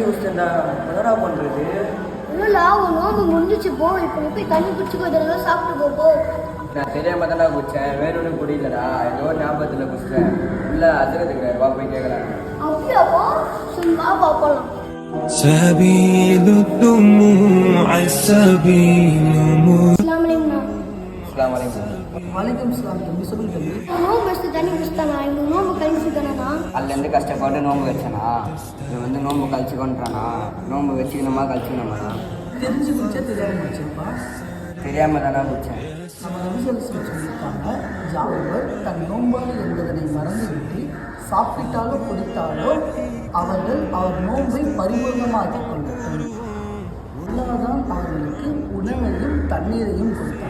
குடிச்சேன்டா. என்னடா பண்ணுறது? இல்லைல்ல உன் நோம்பு முடிஞ்சிச்சு போ. இப்போ நீ போய் தண்ணி குடிச்சுக்கோ, இதெல்லாம் சாப்பிட்டு போ. நான் தெரியாம தானே குடித்தேன், வேணும்னு குடிக்கலடா. ஏதோ ஞாபகத்தில் குடிச்சிட்டேன். இல்லை அதுக்கு வா போய் கேட்கலாம். அப்படியாப்போ சும்மா பார்க்கலாம். سبيل الدموع سبيل அஸ்ஸலாமு அலைக்கும். வலைக்கம் சலாம் தம்பி. சொல்லு தம்பி. நோம்பு வச்சு தண்ணி குடிச்சிட்டானா? இந்த நோம்பு கழிச்சு தானா? அதுலேருந்து கஷ்டப்பட்டு நோன்பு வச்சேனா? இது வந்து நோன்பு கழிச்சுக்கொன்றானா? நோன்பு வச்சுக்கணுமா கழிச்சுக்கணுமாண்ணா? தெரிஞ்சு குடிச்சா தெரியாமல் குடிச்சிருப்பா. தெரியாம தானே குடித்தேன். நம்ம நபிசல் சொல்லியிருக்காங்க, யாவர் தன் நோம்பாளி என்பதனை மறந்துவிட்டு சாப்பிட்டாலோ குடித்தாலோ அவர்கள் அவர் நோன்பை பரிபூர்ணமாக்கிக் கொள்ளட்டும். அல்லாஹ் அவர்களுக்கு உணவையும் தண்ணீரையும் கொடுத்தார்.